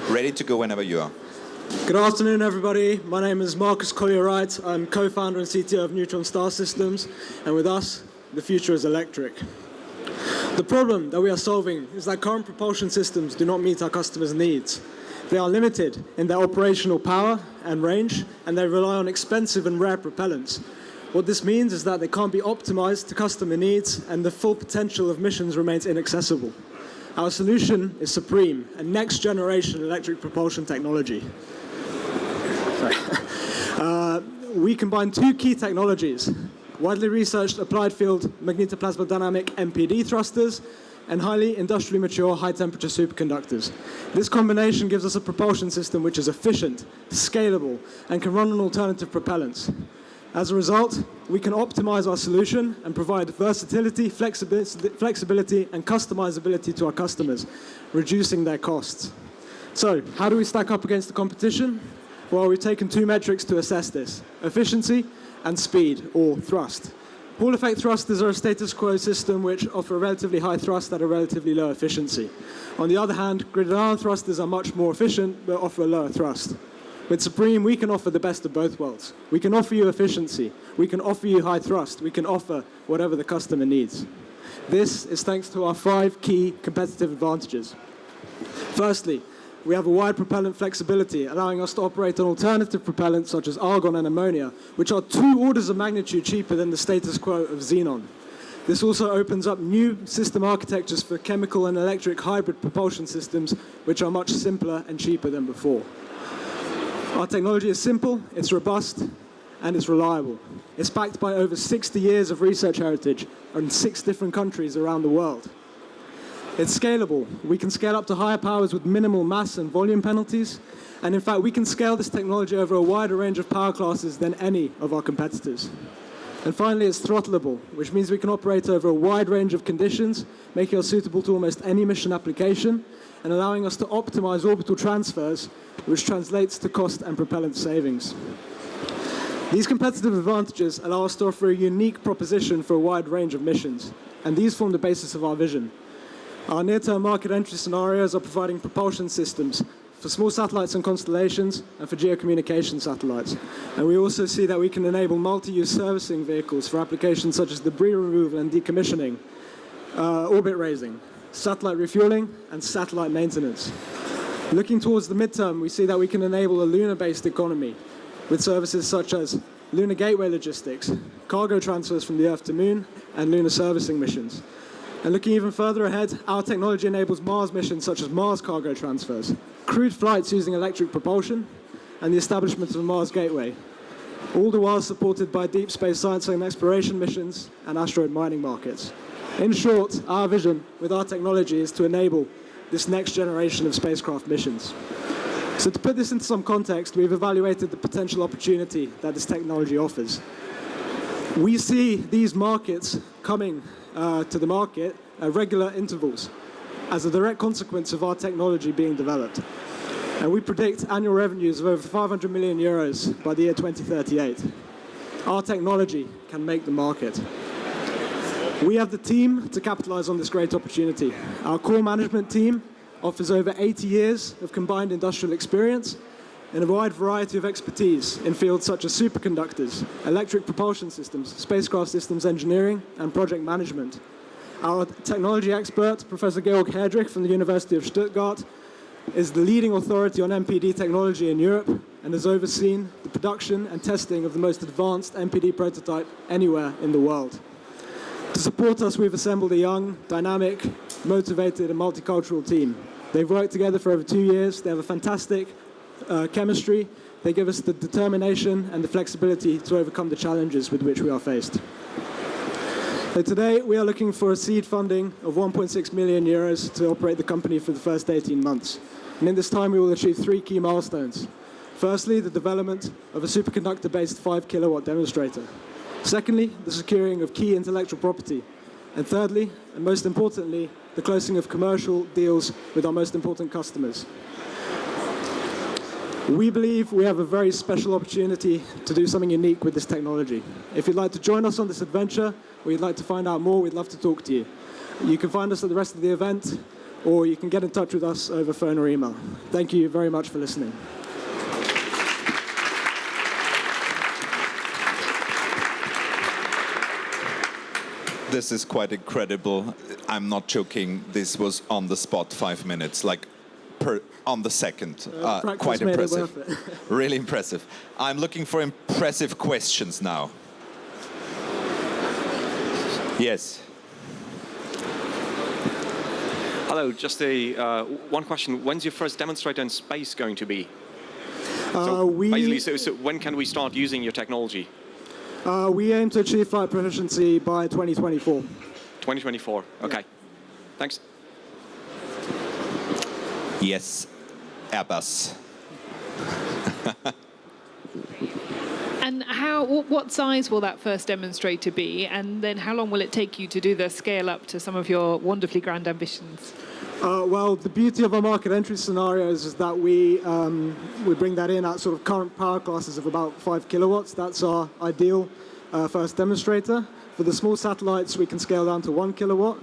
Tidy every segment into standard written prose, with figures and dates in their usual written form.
Ready to go whenever you are. Good afternoon, everybody. My name is Marcus Collier-Wright. I'm co-founder and CTO of Neutron Star Systems, and with us, the future is electric. The problem that we are solving is that current propulsion systems do not meet our customers' needs. They are limited in their operational power and range, and they rely on expensive and rare propellants. What this means is that they can't be optimized to customer needs, and the full potential of missions remains inaccessible. Our solution is Supreme, a next-generation electric propulsion technology. We combine two key technologies: widely researched applied field magnetoplasmodynamic MPD thrusters and highly industrially mature high-temperature superconductors. This combination gives us a propulsion system which is efficient, scalable, and can run on alternative propellants. As a result, we can optimize our solution and provide versatility, flexibility, and customizability to our customers, reducing their costs. So, how do we stack up against the competition? Well, we've taken two metrics to assess this: efficiency and speed, or thrust. Hall effect thrusters are a status quo system which offer a relatively high thrust at a relatively low efficiency. On the other hand, gridded iron thrusters are much more efficient but offer a lower thrust. With Supreme, we can offer the best of both worlds. We can offer you efficiency, we can offer you high thrust, we can offer whatever the customer needs. This is thanks to our 5 key competitive advantages. Firstly, we have a wide propellant flexibility, allowing us to operate on alternative propellants such as argon and ammonia, which are 2 orders of magnitude cheaper than the status quo of xenon. This also opens up new system architectures for chemical and electric hybrid propulsion systems, which are much simpler and cheaper than before. Our technology is simple, it's robust, and it's reliable. It's backed by over 60 years of research heritage in 6 different countries around the world. It's scalable. We can scale up to higher powers with minimal mass and volume penalties. And in fact, we can scale this technology over a wider range of power classes than any of our competitors. And finally, it's throttleable, which means we can operate over a wide range of conditions, making us suitable to almost any mission application, and allowing us to optimize orbital transfers, which translates to cost and propellant savings. These competitive advantages allow us to offer a unique proposition for a wide range of missions, and these form the basis of our vision. Our near-term market entry scenarios are providing propulsion systems for small satellites and constellations and for geocommunication satellites. And we also see that we can enable multi-use servicing vehicles for applications such as debris removal and decommissioning, orbit raising, satellite refueling, and satellite maintenance. Looking towards the midterm, we see that we can enable a lunar-based economy with services such as lunar gateway logistics, cargo transfers from the Earth to Moon, and lunar servicing missions. And looking even further ahead, our technology enables Mars missions such as Mars cargo transfers, crewed flights using electric propulsion, and the establishment of a Mars gateway, all the while supported by deep space science and exploration missions and asteroid mining markets. In short, our vision with our technology is to enable this next generation of spacecraft missions. So to put this into some context, we've evaluated the potential opportunity that this technology offers. We see these markets coming to the market at regular intervals as a direct consequence of our technology being developed. And we predict annual revenues of over 500 million euros by the year 2038. Our technology can make the market. We have the team to capitalize on this great opportunity. Our core management team offers over 80 years of combined industrial experience and a wide variety of expertise in fields such as superconductors, electric propulsion systems, spacecraft systems engineering, and project management. Our technology expert, Professor Georg Herdrich from the University of Stuttgart, is the leading authority on MPD technology in Europe and has overseen the production and testing of the most advanced MPD prototype anywhere in the world. To support us, we've assembled a young, dynamic, motivated, and multicultural team. They've worked together for over 2 years. They have a fantastic chemistry. They give us the determination and the flexibility to overcome the challenges with which we are faced. So today, we are looking for a seed funding of 1.6 million euros to operate the company for the first 18 months. And in this time, we will achieve 3 key milestones. Firstly, the development of a superconductor-based 5-kilowatt demonstrator. Secondly, the securing of key intellectual property. And thirdly, and most importantly, the closing of commercial deals with our most important customers. We believe we have a very special opportunity to do something unique with this technology. If you'd like to join us on this adventure, or you'd like to find out more, we'd love to talk to you. You can find us at the rest of the event, or you can get in touch with us over phone or email. Thank you very much for listening. This is quite incredible. I'm not joking. This was on the spot, 5 minutes, like on the second. Quite impressive. Really impressive. I'm looking for impressive questions now. Yes. Hello, just one question. When's your first demonstrator in space going to be? So when can we start using your technology? We aim to achieve flight proficiency by 2024. 2024, okay. Yeah. Thanks. Yes, Airbus. And what size will that first demonstrator be? And then how long will it take you to do the scale up to some of your wonderfully grand ambitions? Well, the beauty of our market entry scenarios is that we bring that in at sort of current power classes of about 5 kilowatts. That's our ideal first demonstrator. For the small satellites, we can scale down to 1 kilowatt.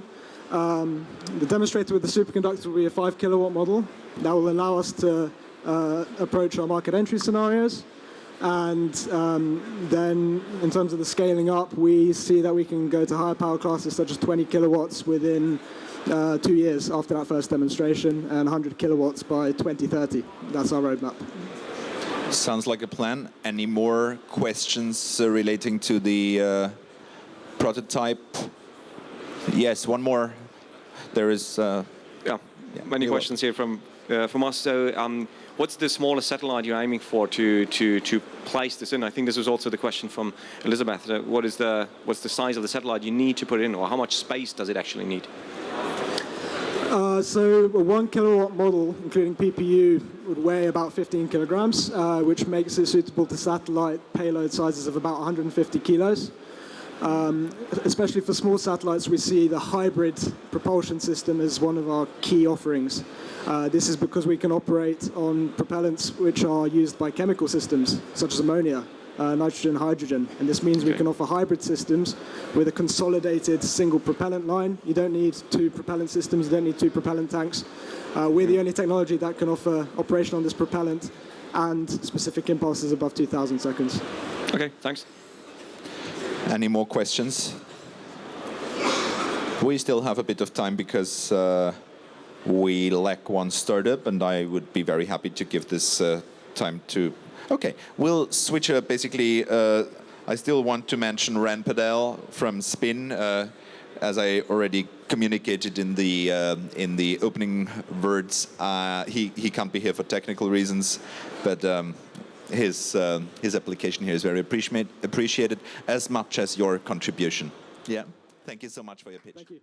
The demonstrator with the superconductor will be a 5 kilowatt model. That will allow us to approach our market entry scenarios. And then in terms of the scaling up, we see that we can go to higher power classes such as 20 kilowatts within 2 years after that first demonstration, and 100 kilowatts by 2030. That's our roadmap. Sounds like a plan. Any more questions relating to the prototype? Yes, one more. There is... many questions here from us. So, what's the smallest satellite you're aiming for to place this in? I think this was also the question from Elizabeth. What's the size of the satellite you need to put in, or how much space does it actually need? So a 1 kilowatt model, including PPU, would weigh about 15 kilograms, which makes it suitable to satellite payload sizes of about 150 kilos. Especially for small satellites, we see the hybrid propulsion system as one of our key offerings. This is because we can operate on propellants which are used by chemical systems, such as ammonia, nitrogen, hydrogen. And this means we can offer hybrid systems with a consolidated single propellant line. You don't need 2 propellant systems, you don't need 2 propellant tanks. We're the only technology that can offer operation on this propellant and specific impulses above 2,000 seconds. Okay, thanks. Any more questions? We still have a bit of time because we lack one startup, and I would be very happy to give this time to... Okay, we'll switch basically, I still want to mention Ran Padel from Spin, as I already communicated in the opening words. He can't be here for technical reasons, but his application here is very appreciated, as much as your contribution. Yeah, thank you so much for your pitch. Thank you.